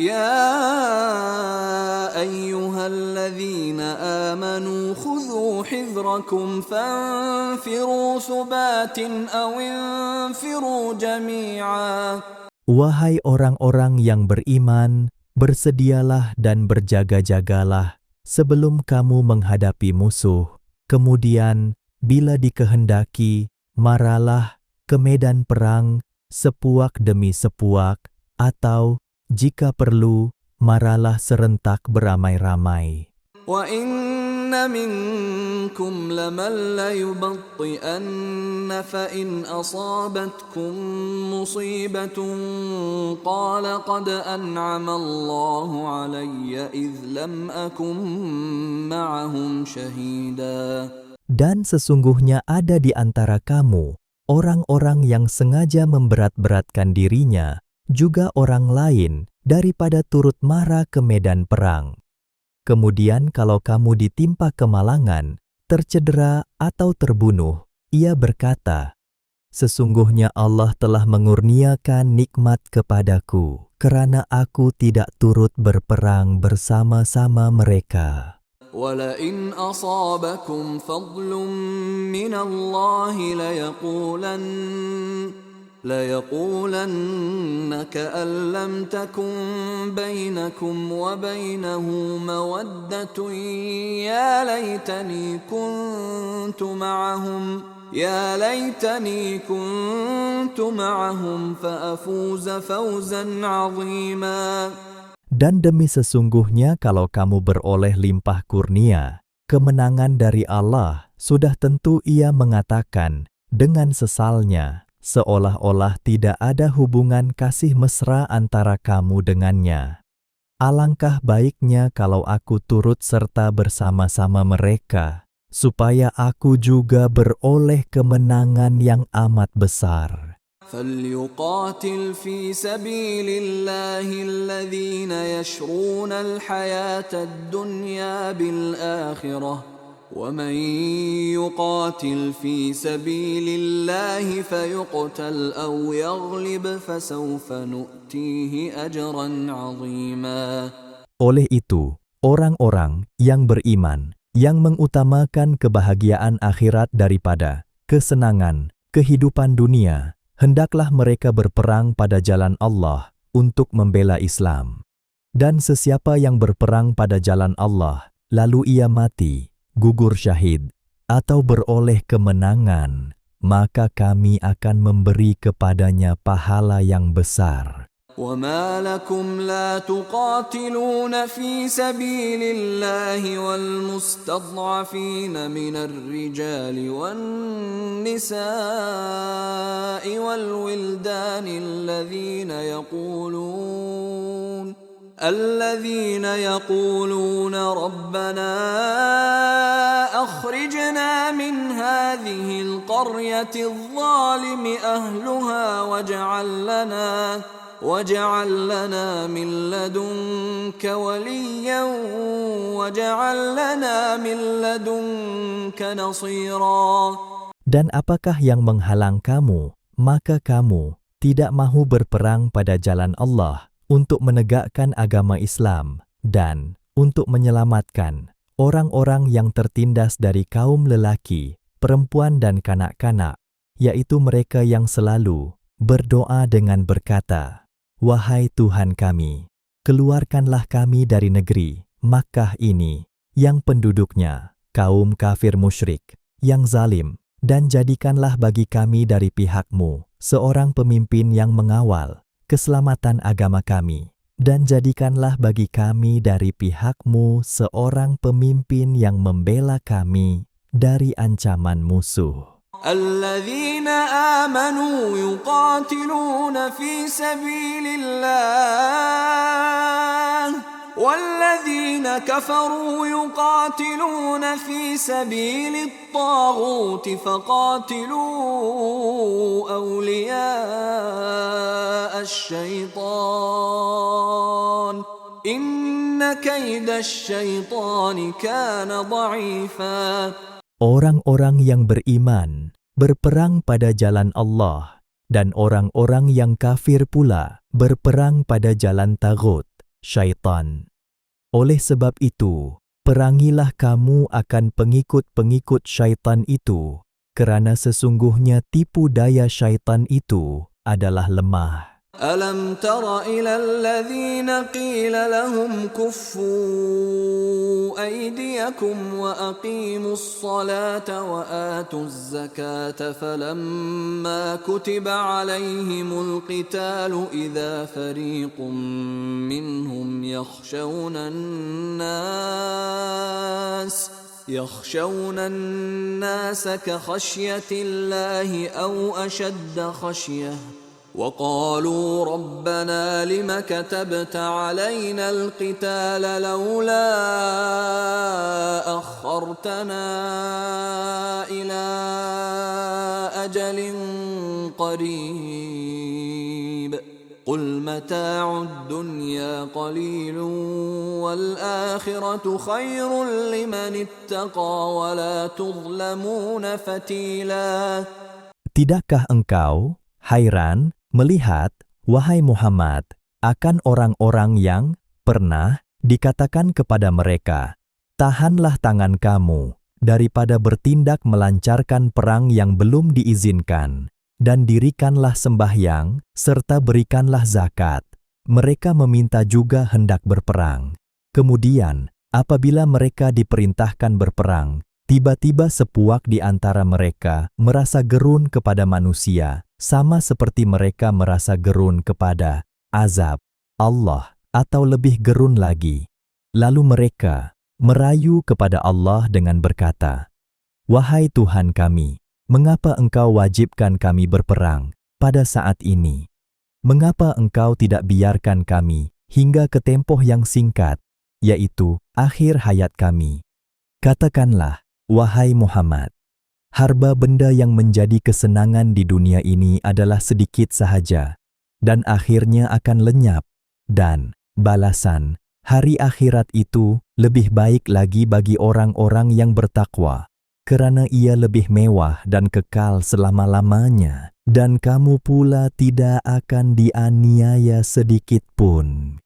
يا أيها الذين آمنوا خذوا حذركم فانفروا ثبات أو انفروا جميعا. Wahai orang-orang yang beriman, bersedialah dan berjaga-jagalah sebelum kamu menghadapi musuh. Kemudian, bila dikehendaki, maralah ke medan perang sepuak demi sepuak, atau jika perlu, maralah serentak beramai-ramai. وَإِنَّ مِنكُمْ لَمَن لَّيُبَطِّئَنَّ فَإِنْ أَصَابَتْكُم مُّصِيبَةٌ قَالَ قَدْ أَنْعَمَ اللَّهُ عَلَيَّ إِذْ لَمْ أَكُن مَّعَهُمْ شَهِيدًا. Dan sesungguhnya ada di antara kamu orang-orang yang sengaja memberat-beratkan dirinya, juga orang lain, daripada turut mara ke medan perang. Kemudian kalau kamu ditimpa kemalangan, tercedera atau terbunuh, ia berkata, sesungguhnya Allah telah mengurniakan nikmat kepadaku, kerana aku tidak turut berperang bersama-sama mereka. وَلَئِنْ أَصَابَكُمْ فَضْلٌ مِّنَ اللَّهِ لَيَقُولَنَّ كَأَن لَّمْ تَكُن بَيْنَكُمْ وَبَيْنَهُ مَوَدَّةٌ يَا لَيْتَنِي كُنتُ مَعَهُمْ فَأَفُوزَ فَوْزًا عَظِيمًا. Dan demi sesungguhnya kalau kamu beroleh limpah kurnia, kemenangan dari Allah, sudah tentu ia mengatakan dengan sesalnya, seolah-olah tidak ada hubungan kasih mesra antara kamu dengannya. Alangkah baiknya kalau aku turut serta bersama-sama mereka, supaya aku juga beroleh kemenangan yang amat besar. فَلْيُقَاتِلْ فِي سَبِيلِ اللَّهِ الَّذِينَ يَشْرُونَ الْحَيَاةَ الدُّنْيَا بِالْآخِرَةِ وَمَن يُقَاتِلْ فِي سَبِيلِ اللَّهِ فَيُقْتَلْ أَوْ يَغْلِبْ فَسَوْفَ نُؤْتِيهِ أَجْرًا عَظِيمًا. Oleh itu, orang-orang yang beriman, yang mengutamakan kebahagiaan akhirat daripada kesenangan kehidupan dunia, hendaklah mereka berperang pada jalan Allah untuk membela Islam. Dan sesiapa yang berperang pada jalan Allah, lalu ia mati, gugur syahid, atau beroleh kemenangan, maka kami akan memberi kepadanya pahala yang besar. وَمَا لَكُمْ لَا تُقَاتِلُونَ فِي سَبِيلِ اللَّهِ وَالْمُسْتَضْعَفِينَ مِنَ الرِّجَالِ وَالنِّسَاءِ وَالْوِلْدَانِ الَّذِينَ يَقُولُونَ رَبَّنَا أَخْرِجْنَا مِنْ هَٰذِهِ الْقَرْيَةِ الظَّالِمِ أَهْلُهَا وَاجْعَل لَّنَا مِن لَّدُنكَ وَلِيًّا وَاجْعَل لَّنَا مِن لَّدُنكَ نَصِيرًا. Dan apakah yang menghalang kamu, maka kamu tidak mahu berperang pada jalan Allah untuk menegakkan agama Islam dan untuk menyelamatkan orang-orang yang tertindas dari kaum lelaki, perempuan dan kanak-kanak, yaitu mereka yang selalu berdoa dengan berkata, wahai Tuhan kami, keluarkanlah kami dari negeri Makkah ini, yang penduduknya kaum kafir musyrik, yang zalim, dan jadikanlah bagi kami dari pihakmu seorang pemimpin yang mengawal keselamatan agama kami, dan jadikanlah bagi kami dari pihakmu seorang pemimpin yang membela kami dari ancaman musuh. الَّذِينَ آمَنُوا يُقَاتِلُونَ فِي سَبِيلِ اللَّهِ وَالَّذِينَ كَفَرُوا يُقَاتِلُونَ فِي سَبِيلِ الطَّاغُوتِ فَقَاتِلُوا أَوْلِيَاءَ الشَّيْطَانِ إِنَّ كَيْدَ الشَّيْطَانِ كَانَ ضَعِيفًا. Orang-orang yang beriman berperang pada jalan Allah, dan orang-orang yang kafir pula berperang pada jalan tagut. syaitan. Oleh sebab itu, perangilah kamu akan pengikut-pengikut syaitan itu, kerana sesungguhnya tipu daya syaitan itu adalah lemah. ألم تر إلى الذين قيل لهم كفوا أيديكم وأقيموا الصلاة وآتوا الزكاة فلما كتب عليهم القتال إذا فريق منهم يخشون الناس كخشية الله أو أشد خشية وقالوا ربنا لم كتبت علينا القتال لولا أخرتنا إلى أجل قريب قل متاع الدنيا قليل والآخرة خير لمن اتقى ولا تظلمون فتيلا. Tidakkah engkau hairan melihat, wahai Muhammad, akan orang-orang yang pernah dikatakan kepada mereka, tahanlah tangan kamu daripada bertindak melancarkan perang yang belum diizinkan, dan dirikanlah sembahyang, serta berikanlah zakat. Mereka meminta juga hendak berperang. Kemudian, apabila mereka diperintahkan berperang, tiba-tiba sepuak di antara mereka merasa gerun kepada manusia, sama seperti mereka merasa gerun kepada azab Allah, atau lebih gerun lagi. Lalu mereka merayu kepada Allah dengan berkata, "Wahai Tuhan kami, mengapa Engkau wajibkan kami berperang pada saat ini? Mengapa Engkau tidak biarkan kami hingga ke tempoh yang singkat, yaitu akhir hayat kami?" Katakanlah, wahai Muhammad, harba benda yang menjadi kesenangan di dunia ini adalah sedikit sahaja, dan akhirnya akan lenyap, dan balasan hari akhirat itu lebih baik lagi bagi orang-orang yang bertakwa, kerana ia lebih mewah dan kekal selama-lamanya, dan kamu pula tidak akan dianiaya sedikit pun.